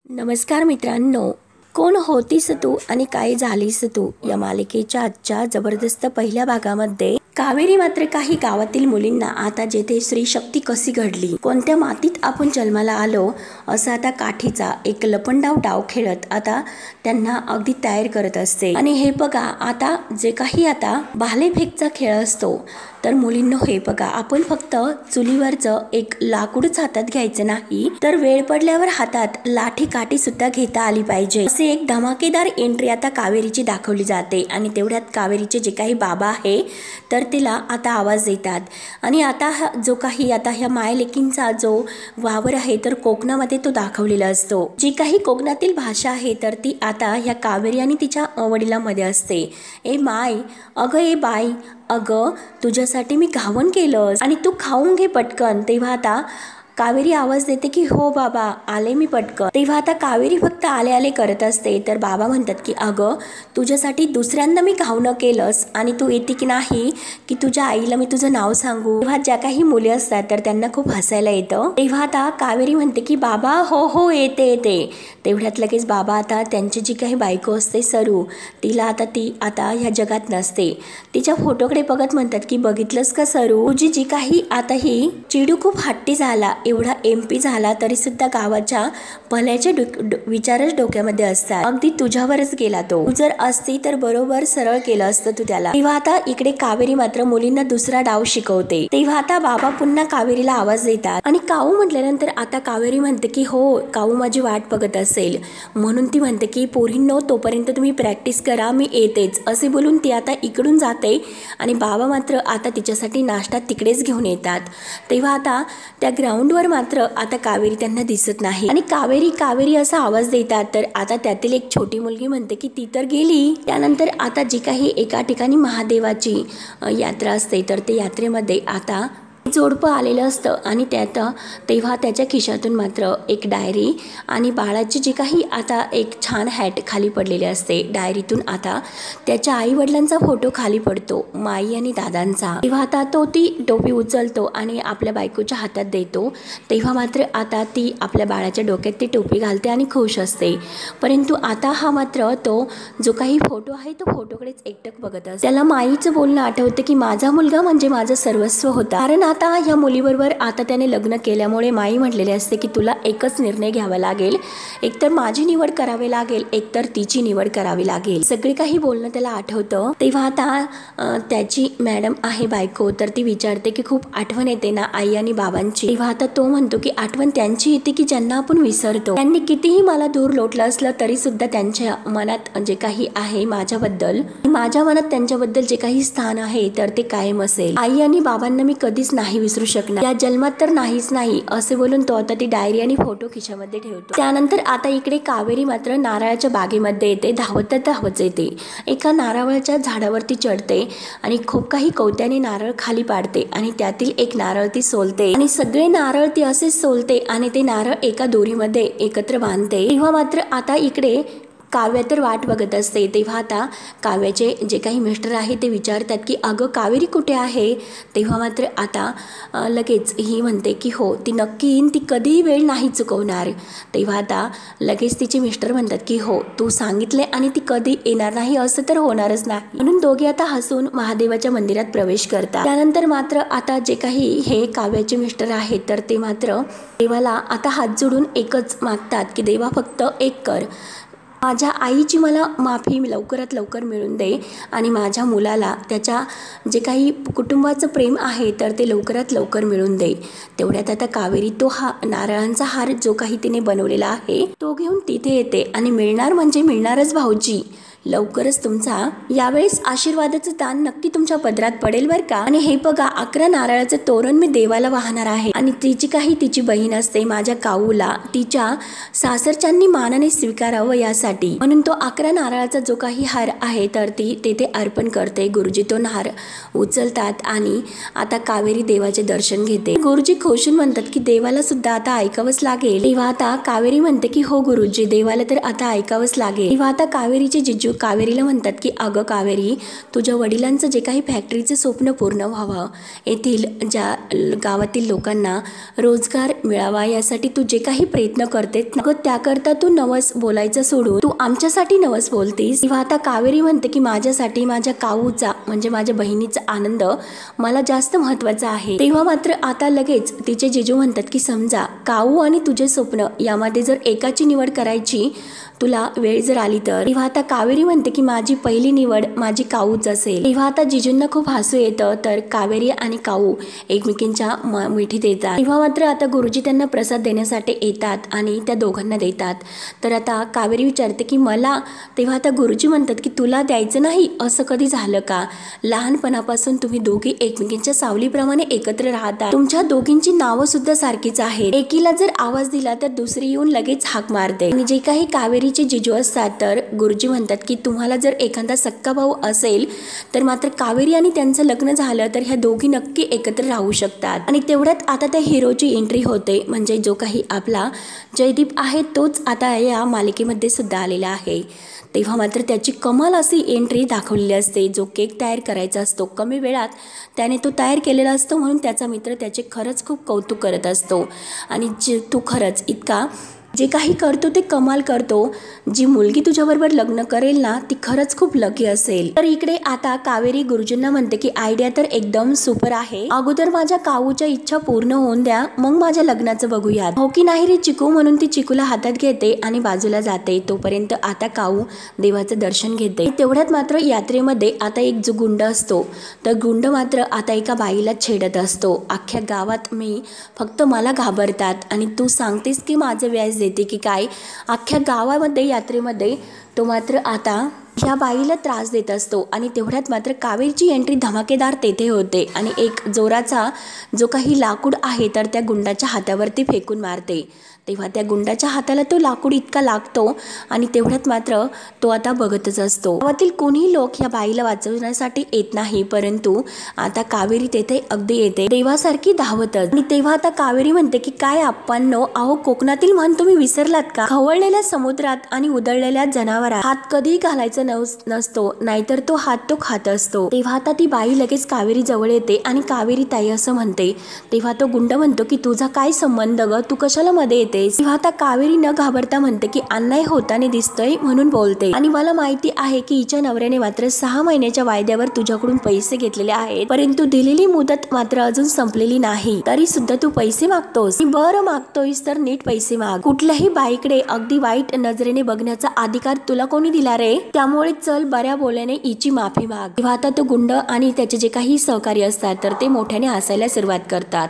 नमस्कार मित्रांनो, कोण होतीस तू आणि काय झालीस तू या मालिकेच्या आजच्या जबरदस्त पहिल्या भागामध्ये कावेरी मात्र काही गावातील मुलींना आता जेथे स्त्री शक्ती कशी घडली, कोणत्या मातीत आपण जन्माला आलो असं आता काठीचा एक लपंडाव डाव खेळत आता त्यांना अगदी तयार करत असते। आणि हे बघा, आता जे काही आता भालेफेकचा खेळ असतो तर मुलींनो हे बघा, आपण फक्त चुलीवरचं एक लाकूडच हातात घ्यायचं नाही, तर वेळ पडल्यावर हातात लाठी काठी सुद्धा घेता आली पाहिजे। असे एक धमाकेदार एंट्री आता कावेरीची दाखवली जाते। आणि तेवढ्यात कावेरीचे जे काही बाबा आहे तर तिला आता आवाज देतात। आणि आता जो काही आता ह्या मायलेकींचा जो वावर आहे तर कोकणामध्ये तो दाखवलेला असतो। जी काही कोकणातील भाषा आहे तर ती आता ह्या कावेरी आणि तिच्या वडिलांमध्ये असते। ए माय, अगं ए बाई, अगं तुझ्यासाठी मी घावन केलं आणि तू खाऊन घे पटकन। तेव्हा आता कावेरी आवाज देते की हो बाबा, आले मी पटकन। तेव्हा आता कावेरी फक्त आले आले करत असते तर बाबा म्हणतात की अगं तुझ्यासाठी दुसऱ्यांदा मी घावणं केलंस आणि तू येते की नाही की तुझ्या आईला मी तुझं नाव सांगू। तेव्हा ज्या काही मुली असतात तर त्यांना खूप हसायला येतं। तेव्हा आता कावेरी म्हणते की बाबा हो हो येते येते। तेवढ्यात लगेच बाबा आता त्यांची जी काही बायको असते सरू, तिला आता ती आता ह्या जगात नसते, तिच्या फोटोकडे बघत म्हणतात की बघितलंस का सरू, तुझी जी काही आता ही चिडू खूप हट्टी झाला, एवढा MP झाला तरी सुद्धा गावाच्या भल्याचे विचारच डोक्यामध्ये असतात, अगदी तुझ्यावरच गेला तो, तू जर असती तर बरोबर सरळ केलं असतं तू त्याला। तेव्हा आता इकडे कावेरी मात्र मुलींना दुसरा डाव शिकवते। तेव्हा आता बाबा पुन्हा कावेरीला आवाज देतात आणि काऊ म्हटल्यानंतर आता कावेरी म्हणते की हो, काऊ माझी वाट बघत असेल म्हणून ती म्हणते की पोरींनो तोपर्यंत तुम्ही प्रॅक्टिस करा, मी येतेच असे बोलून ती आता इकडून जाते। आणि बाबा मात्र आता तिच्यासाठी नाश्ता तिकडेच घेऊन येतात। तेव्हा आता त्या ग्राउंडवर मात्र आता कावेरी त्यांना दिसत नाही आणि कावेरी कावेरी असा आवाज देतात। तर आता त्यातील एक छोटी मुलगी म्हणते की ती तर गेली। त्यानंतर आता जी काही एका ठिकाणी महादेवाची यात्रा असते तर ते यात्रेमध्ये आता जोडपं आलेलं असतं आणि त्यात तेव्हा त्याच्या खिशातून मात्र एक डायरी आणि बाळाची जी काही आता एक छान हॅट खाली पडलेली असते। डायरीतून आता त्याच्या आई वडिलांचा फोटो खाली पडतो, माई आणि दादांचा। तेव्हा आता तो ती टोपी उचलतो आणि आपल्या बायकोच्या हातात देतो। तेव्हा मात्र आता ती आपल्या बाळाच्या डोक्यात ती टोपी घालते आणि खुश असते। परंतु आता हा मात्र तो जो काही फोटो आहे तो फोटोकडेच एकटक बघत असतो। त्याला माईचं बोलणं आठवतं की माझा मुलगा म्हणजे माझं सर्वस्व होता, कारण आता या मुलीबरोबर आता त्याने लग्न केल्यामुळे माई म्हटलेले असते की तुला एकच निर्णय घ्यावा लागेल, एकतर माझी निवड करावी लागेल, एकतर तिची निवड करावी लागेल। सगळे काही बोलणं त्याला आठवतं। तेव्हा आता त्याची मॅडम आहे बायको, तर ती विचारते की खूप आठवण येते ना आई आणि बाबांची। तेव्हा आता तो म्हणतो की आठवण त्यांची येते की ज्यांना आपण विसरतो, त्यांनी कितीही मला दूर लोटलं असलं तरी सुद्धा त्यांच्या मनात जे काही आहे माझ्याबद्दल, माझ्या मनात त्यांच्याबद्दल जे काही स्थान आहे तर ते कायम असेल। आई आणि बाबांना मी कधीच नाही विसरू शकणार, या जन्मात तर नाहीच नाही असे बोलून तो आता ती डायरी आणि फोटो खिशामध्ये ठेवतो। त्यानंतर आता इकडे कावेरी मात्र नारळाच्या बागेमध्ये येते, धावत येते, एका नारळाच्या झाडावरती चढते आणि खूप काही कवत्याने नारळ खाली पाडते आणि त्यातील एक नारळ ती सोलते आणि सगळे नारळ ती असेच सोलते आणि ते नारळ एका दोरीमध्ये एकत्र बांधते। तेव्हा मात्र आता इकडे काव्या तर वाट बघत असते। तेव्हा आता काव्याचे जे काही मिस्टर आहे ते विचारतात की अगं कावेरी कुठे आहे। तेव्हा मात्र आता लगेच ही म्हणते की हो ती नक्की येईन, ती कधीही वेळ नाही चुकवणार। तेव्हा आता लगेच तिचे मिस्टर म्हणतात की हो तू सांगितले आणि ती कधी येणार नाही असं तर होणारच नाही, म्हणून दोघे आता हसून महादेवाच्या मंदिरात प्रवेश करतात। त्यानंतर मात्र आता जे काही हे काव्याचे मिस्टर आहेत तर ते मात्र देवाला आता हात जोडून एकच मागतात की देवा फक्त एक कर, माझ्या आईची मला माफी लवकरात लवकर मिळून दे आणि माझ्या मुलाला त्याच्या जे काही कुटुंबाचं प्रेम आहे तर ते लवकरात लवकर मिळून दे। तेवढ्यात आता कावेरी तो हा नारळांचा हार जो काही तिने बनवलेला आहे तो घेऊन तिथे येते आणि मिळणार म्हणजे मिळणारच भाऊजी, लवकरच तुमचा यावेळेस आशीर्वादाचं दान नक्की तुमच्या पदरात पडेल बरं का। आणि हे बघा 11 नारळाचं तोरण मी देवाला वाहणार आहे आणि तिची काही तिची बहीण असते माझ्या काऊला तिच्या सासरच्यांनी मानाने स्वीकारावं यासाठी, म्हणून तो 11 नारळाचा जो काही हार आहे तर ती तेथे अर्पण करते। गुरुजी तो हार उचलतात आणि आता कावेरी देवाचे दर्शन घेते। गुरुजी खुशून म्हणतात की देवाला सुद्धा आता ऐकावंच लागेल। तेव्हा आता कावेरी म्हणते की हो गुरुजी, देवाला तर आता ऐकावंच लागेल। तेव्हा आता कावेरीचे जिजू कावेरीला म्हणतात की अगं कावेरी, तुझ्या वडिलांचं जे काही फॅक्टरीचं स्वप्न पूर्ण व्हावं, येथील ज्या गावातील लोकांना रोजगार मिळावा यासाठी तू जे काही प्रयत्न करते अगं त्याकरता तू नवस बोलायचं सोडून तू आमच्यासाठी नवस बोलतीस। तेव्हा आता कावेरी म्हणते की माझ्यासाठी माझ्या काऊचा म्हणजे माझ्या बहिणीचा आनंद मला जास्त महत्त्वाचा आहे। तेव्हा मात्र आता लगेच तिचे जिजू म्हणतात की समजा काऊ आणि तुझे स्वप्न यामध्ये जर एकाची निवड करायची तुला वेळ जर आली तर। तेव्हा आता कावेरी म्हणते की माझी पहिली निवड माझी काऊच असेल। तेव्हा आता जिजूंना खूप हसू येतं, तर कावेरी आणि काऊ एकमेकींच्या मिठीत येतात। तेव्हा मात्र आता गुरुजी त्यांना प्रसाद देण्यासाठी येतात आणि त्या दोघांना देतात। तर आता कावेरी विचारते की मला, तेव्हा आता गुरुजी म्हणतात की तुला द्यायचं नाही असं कधी झालं का? लहानपणापासून तुम्ही दोघी एकमेकींच्या सावलीप्रमाणे एकत्र राहता, तुमच्या दोघींची नावं सुद्धा सारखीच आहेत। एकीला जर आवाज दिला तर दुसरी येऊन लगेच हाक मारते। आणि जे काही कावेरीचे जिजू असतात तर गुरुजी म्हणतात की तुम्हाला जर एखादा सक्का भाऊ असेल तर मात्र कावेरी आणि त्यांचं लग्न झालं तर ह्या दोघी नक्की एकत्र राहू शकतात। आणि तेवढ्यात आता त्या हिरोची एंट्री होते, म्हणजे जो काही आपला जयदीप आहे तोच आता या मालिकेमध्ये सुद्धा आलेला आहे। तेव्हा मात्र त्याची कमाल अशी एंट्री दाखवलेली असते। जो केक तयार करायचा असतो कमी वेळात त्याने तो तयार केलेला असतो, म्हणून त्याचा मित्र त्याचे खरंच खूप कौतुक करत असतो। आणि तू खरंच इतका जे काही करतो ते कमाल करतो, जी मुलगी तुझ्याबरोबर लग्न करेल ना ती खरंच खूप लकी असेल। तर इकडे आता कावेरी गुरुजींना म्हणते की आयडिया तर एकदम सुपर आहे, अगोदर माझ्या काऊच्या इच्छा पूर्ण होऊन द्या मग माझ्या लग्नाचं बघूयात। हो की नाही रे चिकू, म्हणून ती चिकूला हातात घेते आणि बाजूला जाते। तोपर्यंत आता काऊ देवाचं दर्शन घेते। तेवढ्यात मात्र यात्रेमध्ये आता एक जो गुंड असतो तर गुंड मात्र आता एका बाईला छेडत असतो, अख्ख्या गावात मी फक्त मला घाबरतात आणि तू सांगतेस की माझं व्याज देते की काय। अख्ख्या गावामध्ये यात्रेमध्ये तो मात्र आता ह्या बाईला त्रास देत असतो। आणि तेवढ्यात मात्र कावेरीची एंट्री धमाकेदार तेथे होते आणि एक जोराचा जो काही लाकूड आहे तर त्या गुंडाच्या हातावरती फेकून मारते। तेव्हा त्या गुंडाच्या हाताला तो लाकूड इतका लागतो आणि तेवढ्यात मात्र तो आता बघतच असतो। गावातील कोणी लोक ह्या बाईला वाचवण्यासाठी येत नाही, परंतु आता कावेरी तेथे अगदी येते देवासारखी धावतच। आणि तेव्हा आता कावेरी म्हणते की काय आप्पांनो, अहो कोकणातील म्हण तुम्ही विसरलात का? खवळलेल्या समुद्रात आणि उधळलेल्या जनावरात हात कधी घालायचा नसतो, नाहीतर तो हात तो खात असतो। तेव्हा आता ती बाई लगेच कावेरी जवळ येते आणि कावेरी ताई असं म्हणते। तेव्हा तो गुंड म्हणतो की तुझा काय संबंध ग, तू कशाला मध्ये येतेस? तेव्हा आता कावेरी न घाबरता म्हणते की अन्याय होताना दिसतोय म्हणून बोलते, आणि मला माहिती आहे की हिच्या नवऱ्याने मात्र 6 महिन्याच्या वायद्यावर तुझ्याकडून पैसे घेतलेले आहेत, परंतु दिलेली मुदत मात्र अजून संपलेली नाही, तरी सुद्धा तू पैसे मागतोस। बरं मागतोयस तर नीट पैसे माग, कुठल्याही बाईकडे अगदी वाईट नजरेने बघण्याचा अधिकार तुला कोणी दिला रे? त्यामुळे चल बऱ्या बोलण्याने हिची माफी माग। तेव्हा आता तो गुंड आणि त्याचे जे काही सहकारी असतात तर ते मोठ्याने हसायला सुरुवात करतात।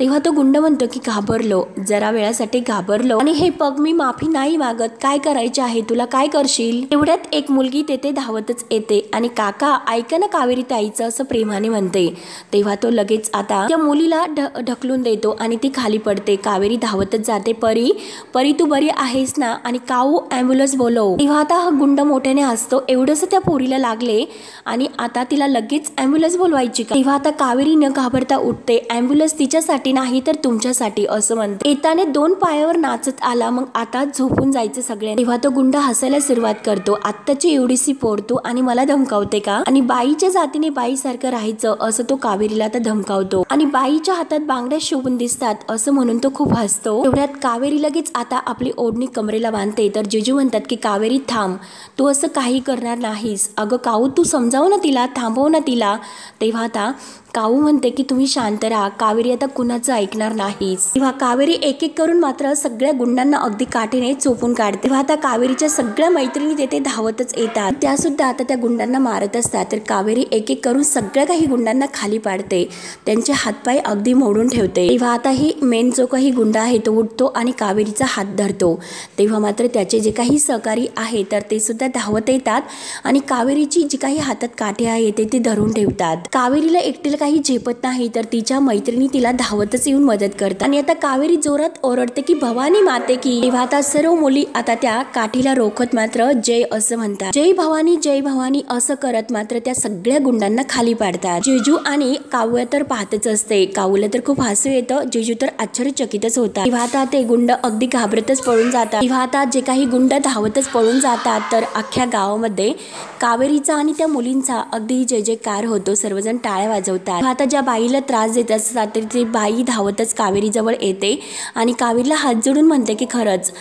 तेव्हा तो गुंड म्हणतो की घाबरलो, जरा वेळासाठी घाबरलो आणि हे पग मी माफी नाही मागत, काय करायचे आहे तुला, काय करशील? तेवढ्यात एक मुलगी तेथे धावतच येते आणि काका ऐका ना कावेरी ताईचं, असं प्रेमाने म्हणते। तेव्हा तो लगेच आता त्या मुलीला ढकलून देतो आणि ती खाली पडते। कावेरी धावतच जाते, परी परी तू बरी आहेस ना, आणि काऊ ॲम्ब्युलन्स बोलव। तेव्हा आता हा गुंड मोठ्याने हसतो, एवढंच त्या पोरीला लागले आणि आता तिला लगेच ॲम्ब्युलन्स बोलवायची का? तेव्हा आता कावेरी न घाबरता उठते, ॲम्ब्युलन्स तिच्यासाठी नाही तर तुमच्यासाठी असं म्हणते। येताने 2 पायावर नाचत आला, मग आता झोपून जायचं सगळ्यांनी। तेव्हा तो गुंड हसायला सुरुवात करतो, आत्ताची एवढीशी पोर तू आणि मला धमकावते का? आणि बाईच्या जातीने बाईसारखं राहायचं असं तो कावेरीला आता धमकावतो, आणि बाईच्या हातात बांगड्या शोभून दिसतात असं म्हणून तो खूप हसतो। तेवढ्यात कावेरी लगेच आता आपली ओढणी कमरेला बांधते, तर जिजू म्हणतात की कावेरी थांब, तू असं काही करणार नाहीस। अगं काऊ तू समजाव ना तिला, थांबव ना तिला। तेव्हा आता काऊ म्हणते की तुम्ही शांत राहा, कावेरी आता कुणाचं ऐकणार नाहीस। तेव्हा कावेरी एक एक करून मात्र सगळ्या गुंडांना अगदी काठीने चोपून काढते। तेव्हा आता कावेरीच्या सगळ्या मैत्रिणी तेथे धावतच येतात, त्या सुद्धा आता त्या गुंडांना मारत असतात। तर कावेरी एक एक करून सगळ्या काही गुंडांना खाली पाडते, त्यांचे हातपाय अगदी मोडून ठेवते। तेव्हा आता ही मेन जो काही गुंड आहे तो उठतो आणि कावेरीचा हात धरतो। तेव्हा मात्र त्याचे जे काही सहकारी आहे तर ते सुद्धा धावत येतात आणि कावेरीची जी काही हातात काठी आहे ते धरून ठेवतात। कावेरीला एकटीला काही झेपत नाही तर तिच्या मैत्रिणी तिला धावतच येऊन मदत करतात, आणि आता कावेरी जोरात ओरडते की की भवानी माते की. तेव्हा आता सर्व मुली आता त्या काठीला रोखत मात्र जय असं म्हणतात. जय भवानी असं करत मात्र त्या सगळ्या गुंडांना खाली पाडतात. जिजू आणि काव्य तर पाहतच असते. काव्यला तर खूप हसू येतं. जिजू तर आश्चर्यचकितच होता. तेव्हा आता ते गुंड अगदी घाबरतच पळून जातात. तेव्हा आता जे काही गुंड धावतच पळून जातात तर अख्ख्या गावामध्ये कावेरीचा आणि त्या मुलींचा अगदी जय जयकार होतो. सर्वजण टाळ्या वाजवतात. आता ज्या बाईला त्रास देत असतात तर ती बाई धावतच कावेरी जवळ येते आणि कावेरीला हात जोडून म्हणते की खरंच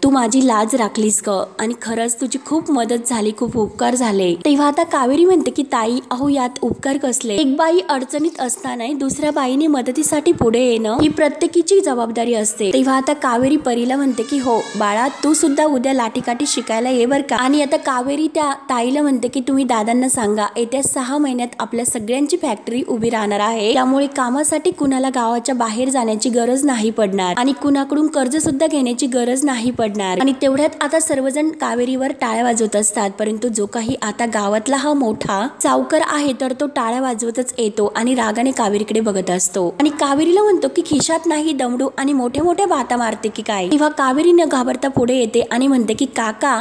तू माझी लाज राखलीस ग आणि खरंच तुझी खूप मदत झाली, खूप उपकार झाले. तेव्हा आता कावेरी म्हणते की ताई अहो यात उपकार कसले. एक बाई अडचणीत असताना दुसऱ्या बाईने मदतीसाठी पुढे येणं ही प्रत्येकीची जबाबदारी असते. तेव्हा आता कावेरी परीला म्हणते की हो बाळा तू सुद्धा उद्या लाठीकाठी शिकायला ये बर का. आणि आता कावेरी त्या ताईला म्हणते की तुम्ही दादांना सांगा येत्या 6 महिन्यात आपल्या सगळ्यांची फॅक्टरी उभी राहणार आहे. त्यामुळे कामासाठी कुणाला गावाच्या बाहेर जाण्याची गरज नाही पडणार आणि कुणाकडून कर्ज सुद्धा घेण्याची गरज नाही पडणार. आणि तेवढ्यात आता सर्वजण कावेरीवर टाळ्या वाजवत असतात. परंतु जो काही आता गावातला हा मोठा सावकार आहे तर तो टाळ्या वाजवतच येतो आणि रागाने कावेरीकडे बघत असतो आणि कावेरीला म्हणतो की खिशात नाही दमडू आणि मोठ्या मोठ्या बाता मारते की काय. तेव्हा कावेरी न घाबरता पुढे येते आणि म्हणते की काका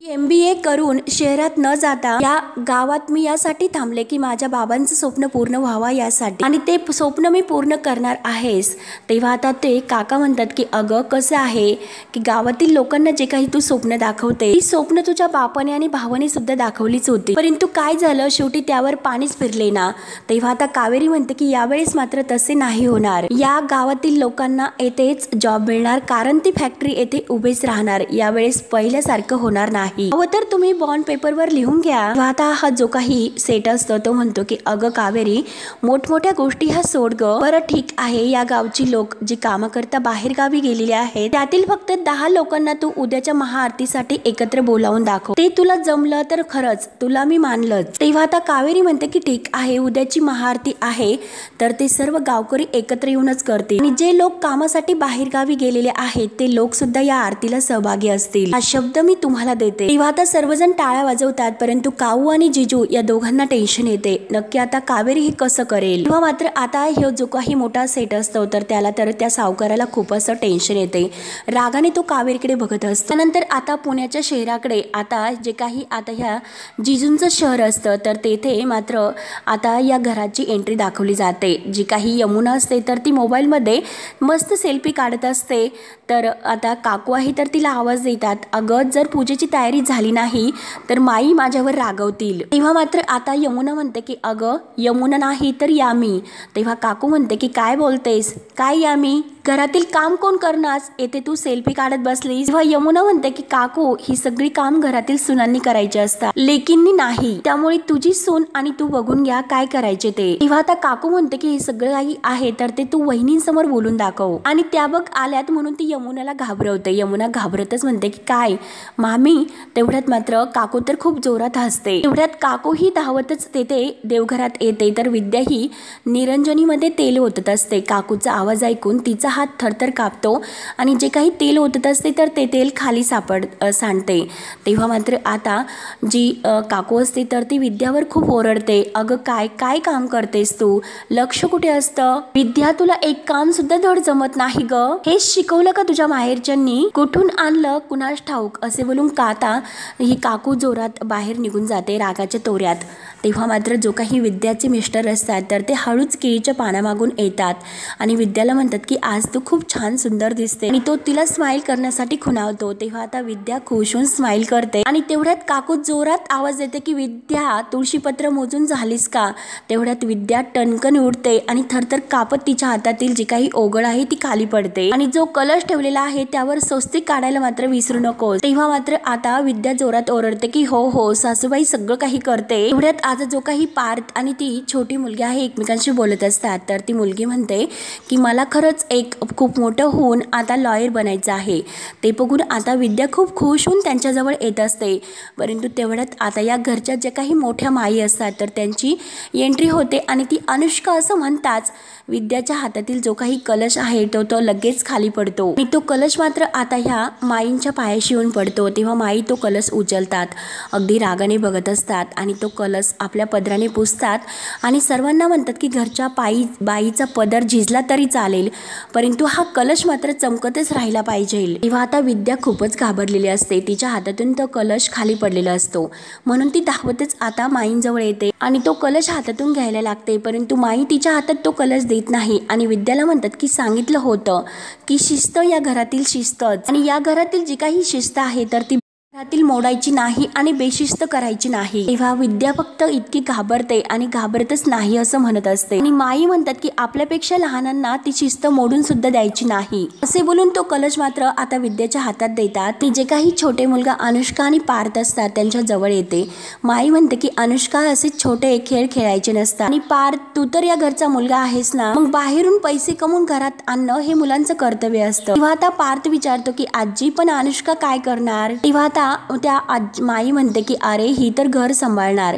MBA करून शहरात न जाता या गावात मी यासाठी थांबले की माझ्या बाबांचं स्वप्न पूर्ण व्हावा यासाठी आणि ते स्वप्न मी पूर्ण करणार आहेस. तेव्हा आता ते काका म्हणतात की अगं कसं आहे की गावातील लोकांना जे काही तू स्वप्न दाखवते ती स्वप्न तुझ्या बापाने आणि भावाने सुद्धा दाखवलीच होती. परंतु काय झालं शेवटी त्यावर पाणीच फिरले ना. तेव्हा आता कावेरी म्हणते की यावेळेस मात्र तसे नाही होणार. या गावातील लोकांना येथेच जॉब मिळणार कारण ती फॅक्टरी येथे उभीच राहणार. यावेळेस पहिल्यासारखं होणार नाही. हवं तर तुम्ही बॉन्ड पेपरवर लिहून घ्या. आता हा जो काही सेट असतो तो म्हणतो की अगं कावेरी मोठमोठ्या गोष्टी ह्या सोड ग. बरं ठीक आहे या गावची लोक जी कामं करता बाहेर गावी गेलेले आहेत त्यातील फक्त 10 लोकांना तू उद्याच्या महाआरतीसाठी एकत्र बोलावून दाखव. ते तुला जमलं तर खरंच तुला मी मानलंच. तेव्हा आता कावेरी म्हणते की ठीक आहे उद्याची महाआरती आहे तर ते सर्व गावकरी एकत्र येऊनच करतील आणि जे लोक कामासाठी बाहेर गावी गेलेले आहेत ते लोक सुद्धा या आरतीला सहभागी असतील हा शब्द मी तुम्हाला देते. तेव्हा आता सर्वजण टाळ्या वाजवतात परंतु काऊ आणि जिजू या दोघांना टेन्शन येते नक्की आता कावेरी हे कसं करेल. तेव्हा मात्र आता हे जो काही मोठा सेट असतो तर त्याला तर त्या सावकाराला खूप असं टेन्शन येते. रागाने तो कावेरीकडे बघत असतो. त्यानंतर आता पुण्याच्या शहराकडे आता जे काही आता ह्या जिजूंचं शहर असतं तर तेथे मात्र आता या घराची एंट्री दाखवली जाते. जी काही यमुना असते तर ती मोबाईलमध्ये मस्त सेल्फी काढत असते. तर आता काकू आहे तर तिला आवाज देतात अगं जर पूजेची तयारी झाली नाही तर माई माझ्यावर रागवतील. तेव्हा मात्र आता यमुना म्हणते की अगं यमुना नाही तर यामी. तेव्हा काकू म्हणते की काय बोलतेस काय यामी घरातील काम कोण करणार येथे तू सेल्फी काढत बसलीस. तेव्हा यमुना म्हणते की काकू ही सगळी काम घरातील सुनांनी करायची असतात लेकींनी नाही त्यामुळे तुझी सून आणि तू बघून घ्या काय करायचे ते. तेव्हा आता काकू म्हणते की हे सगळं काही आहे तर ते तू वहिनींसमोर बोलून दाखव आणि त्या बघ आल्यात म्हणून ती यमुनाला घाबरवते. यमुना घाबरतच म्हणते की काय मामी. तेवढ्यात मात्र काकू तर खूप जोरात हसते. तेवढ्यात काकू ही धावतच तेथे देवघरात येते तर विद्या ही निरंजनीमध्ये तेल ओतत असते. काकूचा आवाज ऐकून तिचा हात थरथर कापतो आणि जे काही तेल ओतत असते तर ते तेल खाली सांडते. तेव्हा मात्र आता जी काकू असते तर ती विद्यावर खूप ओरडते अगं काय काय काम करतेस तू लक्ष कुठे असतं. विद्या तुला एक काम सुद्धा धड जमत नाही ग. हेच शिकवलं का तुझ्या माहेरच्यांनी कुठून आणलं कुणास ठाऊक असे बोलून काता ही काकू जोरात बाहेर निघून जाते रागाच्या तोऱ्यात. तेव्हा मात्र जो काही विद्याचे मिस्टर असतात तर ते हळूच केळीच्या पानामागून येतात आणि विद्याला म्हणतात की आज तू खूप छान सुंदर दिसते आणि तो तिला स्माइल करण्यासाठी खुणावतो. तेव्हा आता विद्या खुश होऊन स्माइल करते आणि तेवढ्यात काकू जोरात आवाज देते की विद्या तुळशीपत्र मोजून झालीस का. तेवढ्यात विद्या टणकन उडते आणि थरथर कापत तिच्या हातातील जी काही ओघळ आहे ती खाली पडते आणि जो कलश ठेवलेला आहे त्यावर स्वस्तिक काढायला मात्र विसरू नको. तेव्हा मात्र आता विद्या जोरात ओरडते की हो हो सासूबाई सगळं काही करते. तेवढ्यात आता जो काही पार्थ आणि ती छोटी मुलगी आहे एकमेकांशी बोलत असतात तर ती मुलगी म्हणते की मला खरंच एक खूप मोठं होऊन आता लॉयर बनायचं आहे. ते बघून आता विद्या खूप खुश होऊन त्यांच्याजवळ येत असते. परंतु तेवढ्यात आता या घरच्या ज्या काही मोठ्या माई असतात तर त्यांची एंट्री होते आणि ती अनुष्का असं म्हणताच विद्याच्या हातातील जो काही कलश आहे तो लगेच खाली पडतो आणि तो कलश मात्र आता ह्या माईंच्या पायाशी येऊन पडतो. तेव्हा माई तो कलश उचलतात अगदी रागाने बघत असतात आणि तो कलश आपल्या पदराने पुसतात आणि सर्वांना म्हणतात की घरच्या बाईचा पदर झिजला तरी चालेल परंतु हा कलश मात्र चमकतच राहिला पाहिजे। तेव्हा आता विद्या खूपच घाबरलेली असते, तिच्या हातातून तो कलश खाली पडलेला असतो, म्हणून ती धावतच आता माईंजवळ येते आणि तो कलश हातातून घ्यायला लागते, परंतु माई तिच्या हातात तो कलश देत नाही आणि विद्याला म्हणतात की सांगितलं होतं की शिस्त या घरातील शिस्तच, आणि या घरातील जी काही शिस्त आहे तर ती घरातील मोडायची नाही आणि बेशिस्त करायची नाही। तेव्हा विद्या फक्त इतकी घाबरते आणि घाबरतच नाही असं म्हणत असते आणि माई म्हणतात की आपल्यापेक्षा लहानांना ती शिस्त मोडून सुद्धा द्यायची नाही, असे बोलून तो कलश मात्र आता विद्याच्या हातात देतात। ती जे काही छोटे मुलगा अनुष्का आणि पार्थ असतात त्यांच्या जवळ येते। माई म्हणते की अनुष्का असे छोटे खेळ खेळायचे नसतात आणि पार्थ तू तर या घरचा मुलगा आहेस ना, मग बाहेरून पैसे कमवून घरात आणणं हे मुलांचं कर्तव्य असतं। तेव्हा आता पार्थ विचारतो की आजी पण अनुष्का काय करणार? तेव्हा त्या माई म्हणते की अरे ही तर घर सांभाळणार,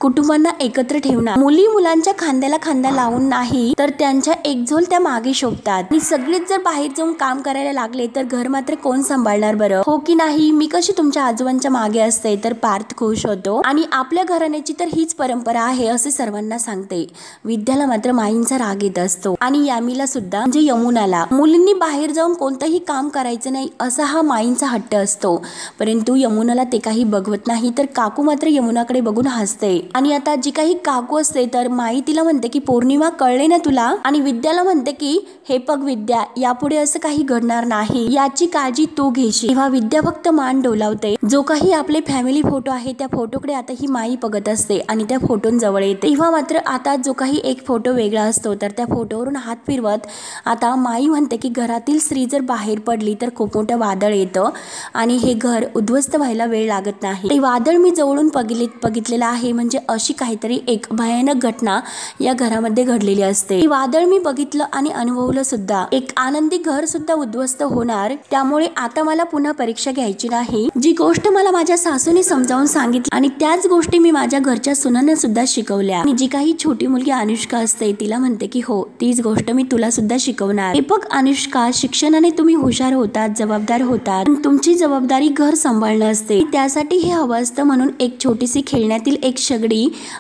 कुटुंबांना एकत्र ठेवणार, मुली मुलांच्या खांद्याला खांदा लावून नाही तर त्यांच्या एकझोल त्या मागे शोभतात, आणि सगळेच जर बाहेर जाऊन काम करायला लागले तर घर मात्र कोण सांभाळणार बरं, हो की नाही? मी कशी तुमच्या आजोबांच्या मागे असते? तर पार्थ खुश होतो आणि आपल्या घराण्याची तर हीच परंपरा आहे असे सर्वांना सांगते। विद्याला मात्र माईंचा राग येत असतो आणि यामीला सुद्धा म्हणजे यमुनाला मुलींनी बाहेर जाऊन कोणतंही काम करायचं नाही असा हा माईंचा हट्ट असतो, परंतु यमुनाला ते काही बघवत नाही, तर काकू मात्र यमुनाकडे बघून हसते आणि आता जी काही काकू असते तर माई तिला म्हणते की पौर्णिमा कळले ना तुला, आणि विद्याला म्हणते की हे बघ विद्या यापुढे असं काही घडणार नाही, याची काळजी तू घेशील। तेव्हा विद्या फक्त मान डोलावते। जो काही आपले फॅमिली फोटो आहे त्या फोटोकडे आता ही माई बघत असते आणि त्या फोटोंजवळ येते। तेव्हा मात्र आता जो काही एक फोटो वेगळा असतो तर त्या फोटोवरून हात फिरवत आता माई म्हणते की घरातील स्त्री जर बाहेर पडली तर खूप मोठं वादळ येतं आणि हे घर उद्ध्वस्त व्हायला वेळ लागत नाही। ते वादळ मी जवळून बघितलेलं आहे, म्हणजे अशी काहीतरी एक भयानक घटना या घरामध्ये घडलेली असते। वादळ मी बघितलं आणि अनुभवलं सुद्धा, एक आनंदी घर सुद्धा उद्ध्वस्त होणार, त्यामुळे आता मला पुन्हा परीक्षा घ्यायची नाही। जी गोष्ट मला माझ्या सासूने समजावून सांगितली आणि त्याच गोष्टी मी माझ्या घरच्या सुनांना सुद्धा शिकवल्या, आणि जी काही छोटी मुलगी अनुष्का असते तिला म्हणते की हो तीच गोष्ट मी तुला सुद्धा शिकवणार। हे बघ अनुष्का, शिक्षणाने तुम्ही हुशार होतात, जबाबदार होतात, तुमची जबाबदारी घर सांभाळणं असते, त्यासाठी हे हवं असतं, म्हणून एक छोटीशी खेळण्यातील एक शेगडी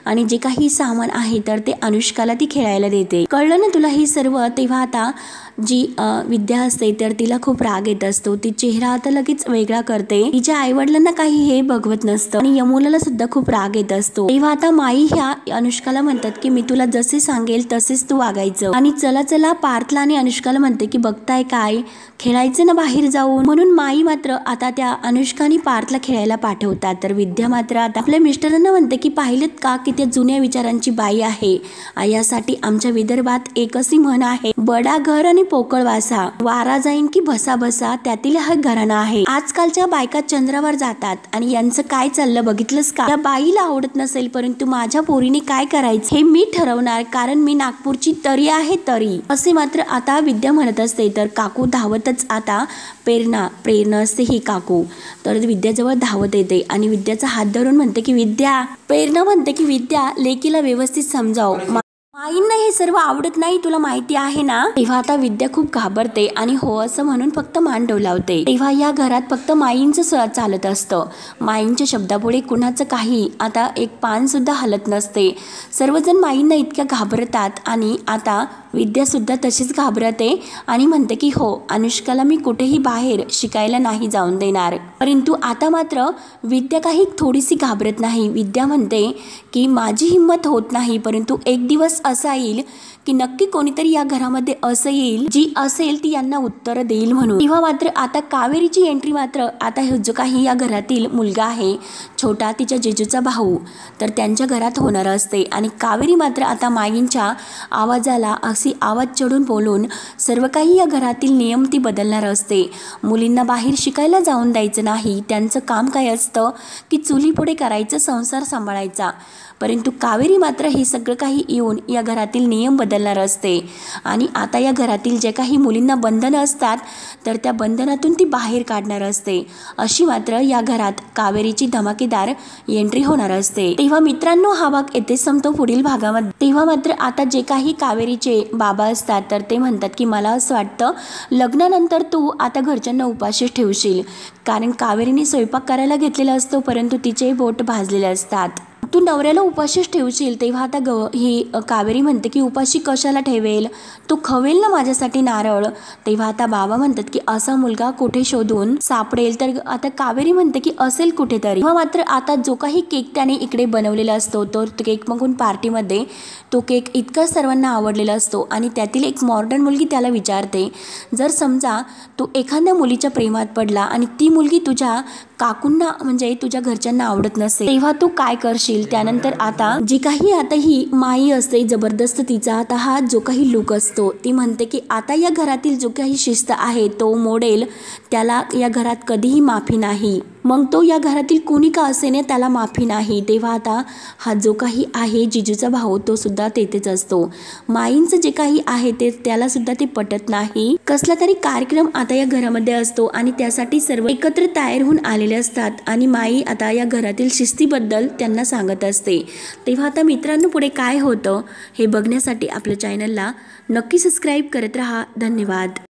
आणि जे काही सामान आहे तर ते अनुष्काला ती खेळायला देते। कळलं ना तुला हे सर्व? तेव्हा आता जी विद्या असते तर तिला खूप राग येत असतो, ती चेहरा आता लगेच वेगळा करते, तिच्या आईवडिलांना काही हे बघवत नसतं आणि यमुनाला सुद्धा खूप राग येत असतो। तेव्हा आता माई ह्या अनुष्काला म्हणतात की मी तुला जसे सांगेल तसेच तू वागायचं, आणि चला चला पार्थला आणि अनुष्काला म्हणते की बघताय काय, खेळायचं ना बाहेर जाऊन, म्हणून माई मात्र आता त्या अनुष्का आणि पार्थला खेळायला पाठवतात। तर विद्या मात्र आता आपल्या मिस्टरांना म्हणते की पाहिलेत का की त्या जुन्या विचारांची बाई आहे, यासाठी आमच्या विदर्भात एक अशी म्हण आहे, बडा घर आणि पोकळ वासा, वारा जाईन की भसा भसा, त्यातील हा घराणा आहे। आजकालच्या बायका चंद्रावर जातात आणि यांचं काय चाललं बघितलंस का? या बाईला आवडत नसेल परंतु माझ्या पोरीने काय करायचं हे मी ठरवणार, कारण मी नागपूरची तरी आहे तरी, असे मात्र आता विद्या म्हणत असते। तर काकू धावतच आता प्रेरणा असते ही काकू, तर विद्याजवळ धावत येते आणि विद्याचा हात धरून म्हणते की विद्या, प्रेरणा म्हणते की विद्या लेकीला व्यवस्थित समजाव, माईंना हे सर्व आवडत नाही तुला माहिती आहे ना। तेव्हा आता विद्या खूप घाबरते आणि हो असं म्हणून फक्त मान डोलावते। तेव्हा या घरात फक्त माईंचं चालत असतं, माईंच्या शब्दापुढे कुणाचं काही आता एक पान सुद्धा हलत नसते। सर्वजण माईंना इतक्या घाबरतात आणि आता विद्या सुद्धा तशीच घाबरते आणि म्हणते की हो अनुष्काला मी कुठेही बाहेर शिकायला नाही जाऊन देणार, परंतु आता मात्र विद्या काही थोडीशी घाबरत नाही। विद्या म्हणते की माझी हिंमत होत नाही, परंतु एक दिवस असा येईल की नक्की कोणीतरी या घरामध्ये असं येईल जी असेल ती यांना उत्तर देईल म्हणून। तेव्हा मात्र आता कावेरीची एंट्री मात्र आता जो काही या घरातील मुलगा आहे छोटा, तिच्या जेजूचा भाऊ, तर त्यांच्या घरात होणार असते आणि कावेरी मात्र आता माईंच्या आवाजाला अशी आवाज चढून बोलून सर्व काही या घरातील नियम ती बदलणार असते। मुलींना बाहेर शिकायला जाऊन द्यायचं नाही, त्यांचं काम काय असतं की चुलीपुढे करायचं, संसार सांभाळायचा, परंतु कावेरी मात्र हे सगळं काही येऊन या घरातील नियम बदलणार असते आणि आता या घरातील जे काही मुलींना बंधनं असतात तर त्या बंधनातून ती बाहेर काढणार असते। अशी मात्र या घरात कावेरीची धमाकेदार एंट्री होणार असते। तेव्हा मित्रांनो हा भाग येथेच संपतो, पुढील भागामध्ये तेव्हा मात्र आता जे काही कावेरीचे बाबा असतात तर ते म्हणतात की मला असं वाटतं लग्नानंतर तू आता घरच्यांना उपाशीच ठेवशील, कारण कावेरीने स्वयंपाक करायला घेतलेला असतो परंतु तिचे बोट भाजलेले असतात। तू नवऱ्याला उपाशीच ठेवशील. तेव्हा आता ही कावेरी म्हणते की उपाशी कशाला ठेवेल, तो खवेल ना माझ्यासाठी नारळ. तेव्हा आता बाबा म्हणतात की असा मुलगा कुठे शोधून सापडेल. तर आता कावेरी म्हणते की असेल कुठेतरी. मात्र आता जो काही केक त्याने इकडे बनवलेला असतो तो केक मागून पार्टीमध्ये तो केक इतका सर्वांना आवडलेला असतो आणि त्यातील एक मॉडर्न मुलगी त्याला विचारते, जर समजा तू एखाद्या मुलीच्या प्रेमात पडला आणि ती मुलगी तुझ्या काकूंना म्हणजे तुझ्या घरच्यांना आवडत नसेल तेव्हा तू काय करशील. त्यानंतर आता जी काही आता ही माई असते जबरदस्त तिचा आता हा जो काही लुक असतो ती म्हणते की आता या घरातील जो काही शिस्त आहे तो मोडेल त्याला या घरात कधीही माफी नाही. मग तो या घरातील कोणी का असेना त्याला माफी नाही. तेव्हा आता हा जो काही आहे जिजूचा भाऊ तो सुद्धा तेथेच असतो. माईंचं जे काही आहे ते त्याला सुद्धा ते पटत नाही. कसला तरी कार्यक्रम आता या घरामध्ये असतो आणि त्यासाठी सर्व एकत्र तयार होऊन आलेले असतात आणि माई आता या घरातील शिस्तीबद्दल त्यांना सांगत असते. तेव्हा आता मित्रांनो पुढे काय होतं हे बघण्यासाठी आपल्या चॅनलला नक्की सबस्क्राईब करत राहा. धन्यवाद.